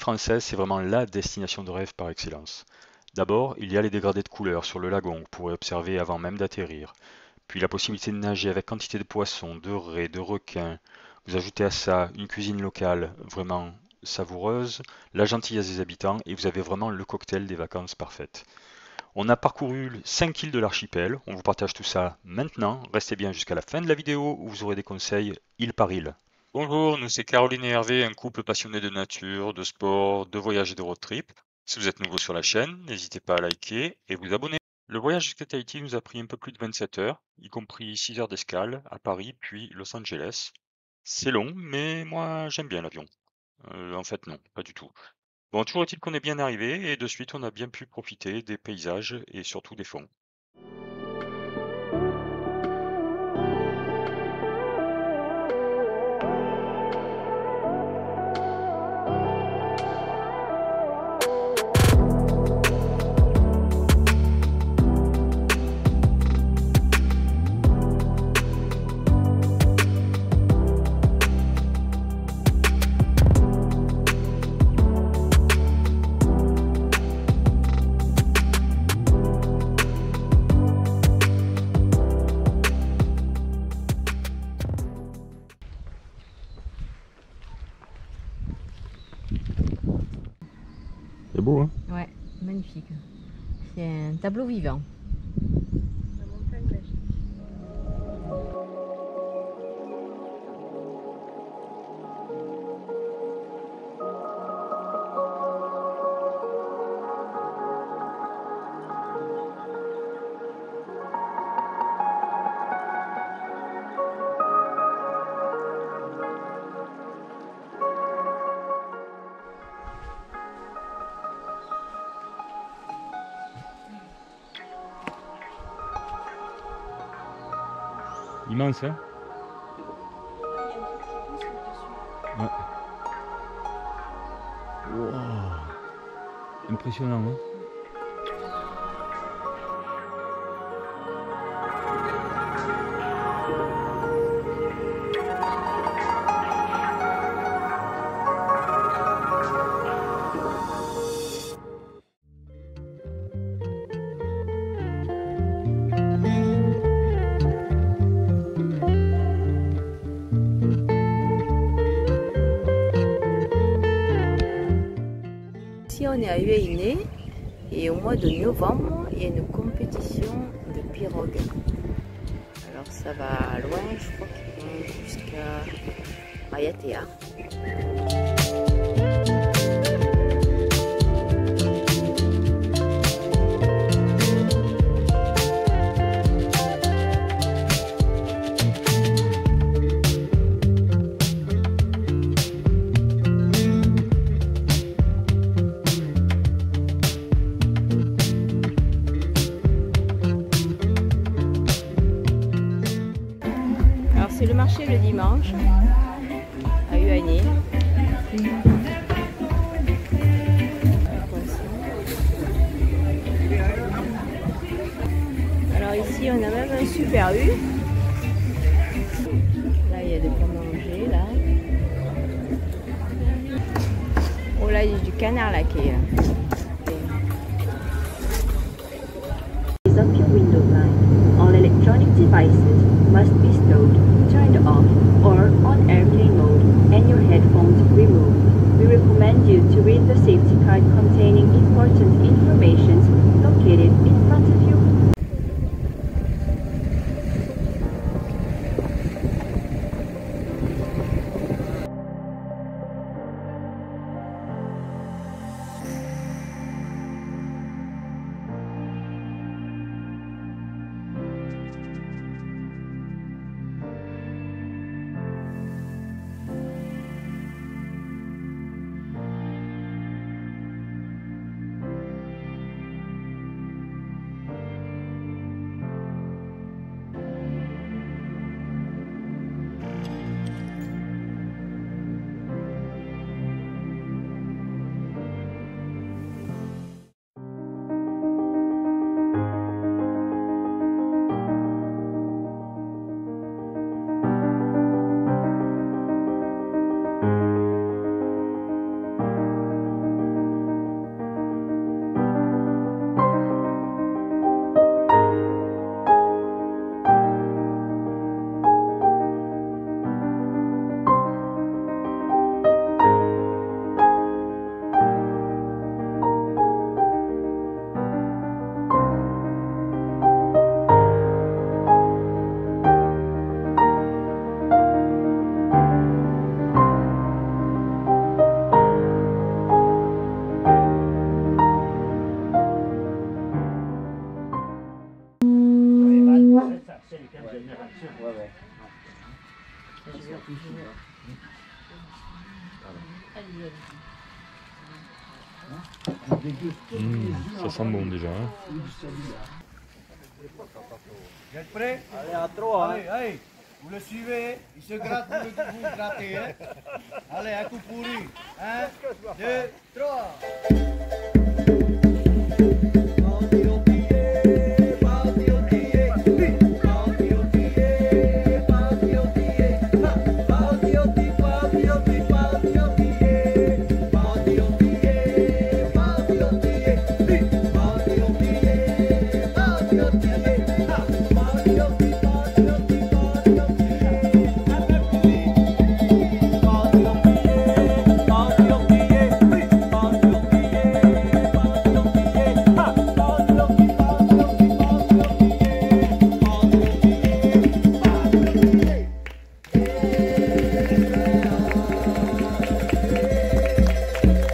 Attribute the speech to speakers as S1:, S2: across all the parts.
S1: française, c'est vraiment la destination de rêve par excellence. D'abord, il y a les dégradés de couleurs sur le lagon que vous pourrez observer avant même d'atterrir. Puis la possibilité de nager avec quantité de poissons, de raies, de requins. Vous ajoutez à ça une cuisine locale vraiment savoureuse, la gentillesse des habitants et vous avez vraiment le cocktail des vacances parfaites. On a parcouru 5 îles de l'archipel, on vous partage tout ça maintenant. Restez bien jusqu'à la fin de la vidéo où vous aurez des conseils île par île. Bonjour, nous c'est Caroline et Hervé, un couple passionné de nature, de sport, de voyage et de road trip. Si vous êtes nouveau sur la chaîne, n'hésitez pas à liker et vous abonner. Le voyage jusqu'à Tahiti nous a pris un peu plus de 27 heures, y compris 6 heures d'escale à Paris puis Los Angeles. C'est long, mais moi j'aime bien l'avion. En fait non, pas du tout. Bon, toujours est-il qu'on est bien arrivé et de suite on a bien pu profiter des paysages et surtout des fonds. C'est beau, hein?
S2: Ouais, magnifique. C'est un tableau vivant.
S3: La montagne magique.
S1: Immense, hein? Ouais. Wow. Impressionnant, hein?
S2: Ici, on est à Huayné et au mois de novembre, il y a une compétition de pirogues. Alors ça va loin, je crois qu'ils vont jusqu'à Raiatea. Alors c'est le marché le dimanche à Huayné. Alors ici on a même un super U. Là il y a de quoi manger là. Oh là il y a du canard laqué.
S4: Up your window line. All electronic devices must be stowed, turned off, or on airplane mode, and your headphones removed. We recommend you to read the safety card containing important information located in front of you.
S1: Ça sent bon déjà. Hein.
S5: Vous êtes prêts? Allez, à 3. Allez, allez, vous le suivez, il se gratte, vous grattez. Hein. Allez, un coup pourri. 1, 2, 3.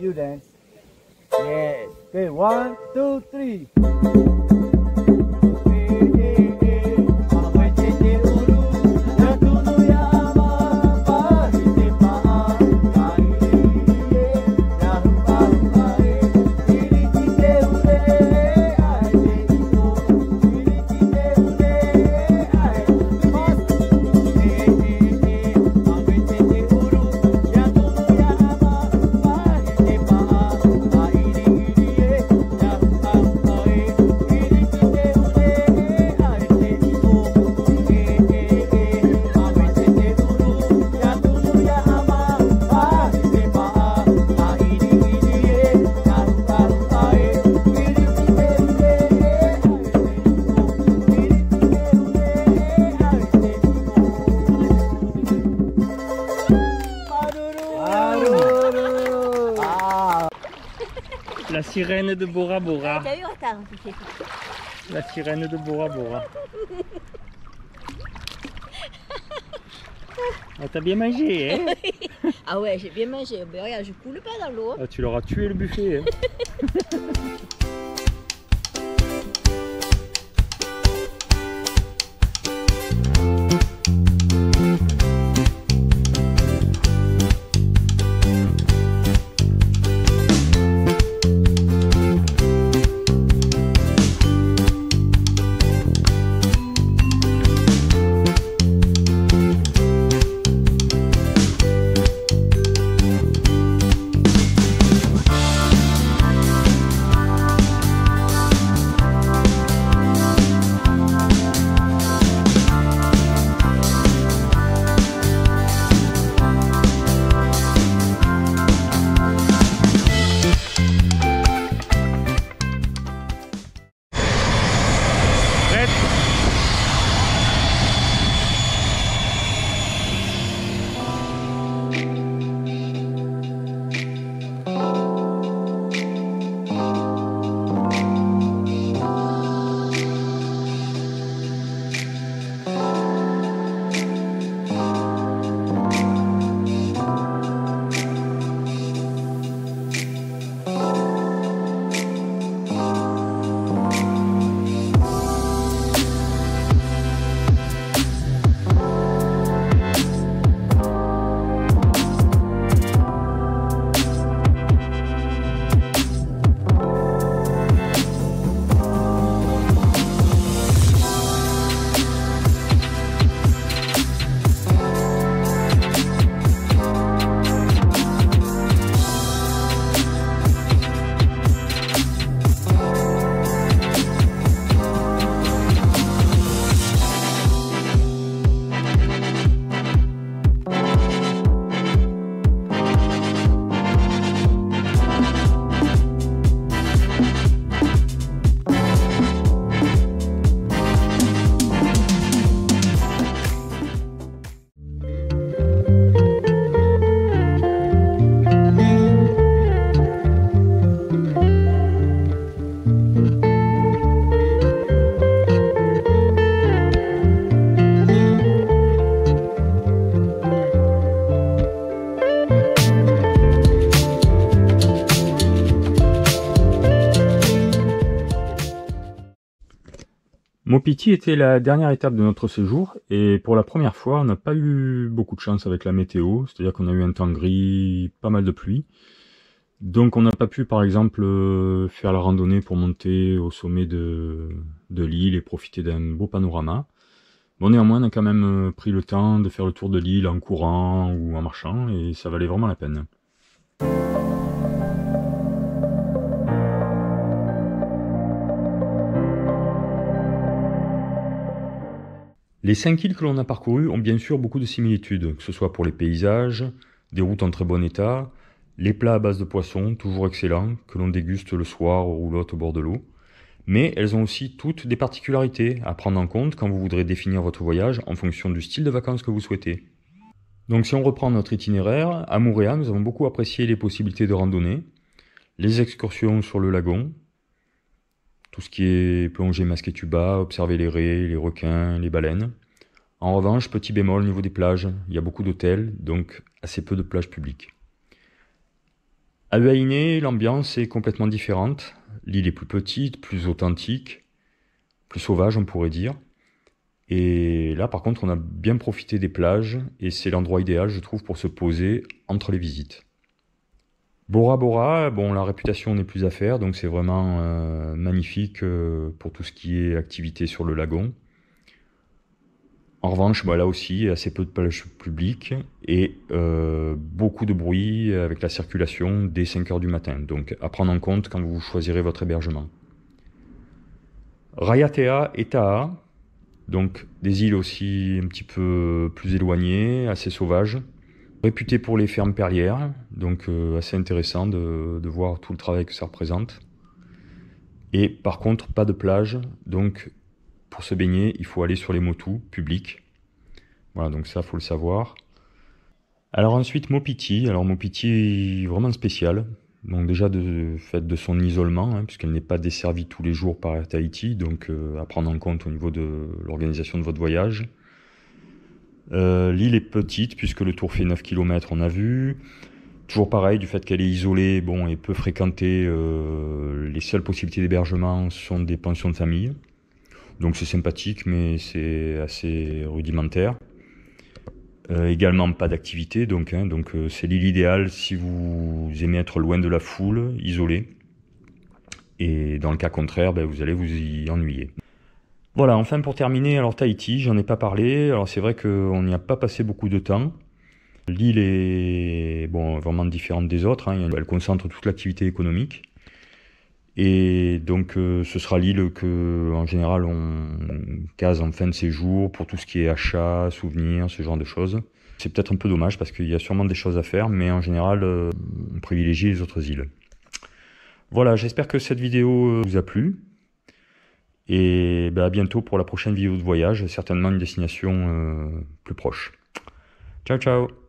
S5: You dance. Yes. Okay, 1, 2, 3.
S1: La sirène de Bora Bora.
S3: T'as eu retard, Piqué.
S1: La sirène de Bora Bora. Ah, t'as bien mangé, hein?
S3: Ah ouais, j'ai bien mangé. Mais regarde, je coule pas dans l'eau.
S1: Ah, tu leur as tué le buffet. Hein? Mopiti était la dernière étape de notre séjour et pour la première fois on n'a pas eu beaucoup de chance avec la météo, c'est-à-dire qu'on a eu un temps gris, pas mal de pluie. Donc on n'a pas pu par exemple faire la randonnée pour monter au sommet de l'île et profiter d'un beau panorama. Bon, néanmoins on a quand même pris le temps de faire le tour de l'île en courant ou en marchant et ça valait vraiment la peine. Les 5 îles que l'on a parcourues ont bien sûr beaucoup de similitudes, que ce soit pour les paysages, des routes en très bon état, les plats à base de poissons, toujours excellents, que l'on déguste le soir aux roulottes au bord de l'eau. Mais elles ont aussi toutes des particularités à prendre en compte quand vous voudrez définir votre voyage en fonction du style de vacances que vous souhaitez. Donc si on reprend notre itinéraire, à Moorea, nous avons beaucoup apprécié les possibilités de randonnée, les excursions sur le lagon, tout ce qui est plongée masquée tuba, observer les raies, les requins, les baleines. En revanche, petit bémol au niveau des plages, il y a beaucoup d'hôtels, donc assez peu de plages publiques. À Huaïné, l'ambiance est complètement différente. L'île est plus petite, plus authentique, plus sauvage on pourrait dire. Et là par contre on a bien profité des plages et c'est l'endroit idéal je trouve pour se poser entre les visites. Bora Bora, bon la réputation n'est plus à faire donc c'est vraiment magnifique pour tout ce qui est activité sur le lagon. En revanche, là aussi, assez peu de plages publiques et beaucoup de bruit avec la circulation dès 5 h du matin. Donc à prendre en compte quand vous choisirez votre hébergement. Raiatea et Taha, donc des îles aussi un petit peu plus éloignées, assez sauvages, réputées pour les fermes perlières, donc assez intéressant de voir tout le travail que ça représente. Et par contre, pas de plage, donc pour se baigner, il faut aller sur les motus publics. Voilà, donc ça, faut le savoir. Alors ensuite, Mopiti. Alors Mopiti, vraiment spécial. Donc déjà, de fait de son isolement, puisqu'elle n'est pas desservie tous les jours par Air Tahiti, donc à prendre en compte au niveau de l'organisation de votre voyage. L'île est petite, puisque le tour fait 9 km, on a vu. Toujours pareil, du fait qu'elle est isolée, bon, et peu fréquentée, les seules possibilités d'hébergement sont des pensions de famille. Donc c'est sympathique, mais c'est assez rudimentaire. Également pas d'activité, donc c'est l'île idéale si vous aimez être loin de la foule, isolé. Et dans le cas contraire, vous allez vous y ennuyer. Voilà, enfin pour terminer, alors Tahiti, j'en ai pas parlé. Alors c'est vrai qu'on n'y a pas passé beaucoup de temps. L'île est vraiment différente des autres, elle concentre toute l'activité économique. Et donc ce sera l'île que en général on case en fin de séjour pour tout ce qui est achat, souvenirs, ce genre de choses. C'est peut-être un peu dommage parce qu'il y a sûrement des choses à faire, mais en général on privilégie les autres îles. Voilà, j'espère que cette vidéo vous a plu. Et à bientôt pour la prochaine vidéo de voyage, certainement une destination plus proche. Ciao ciao!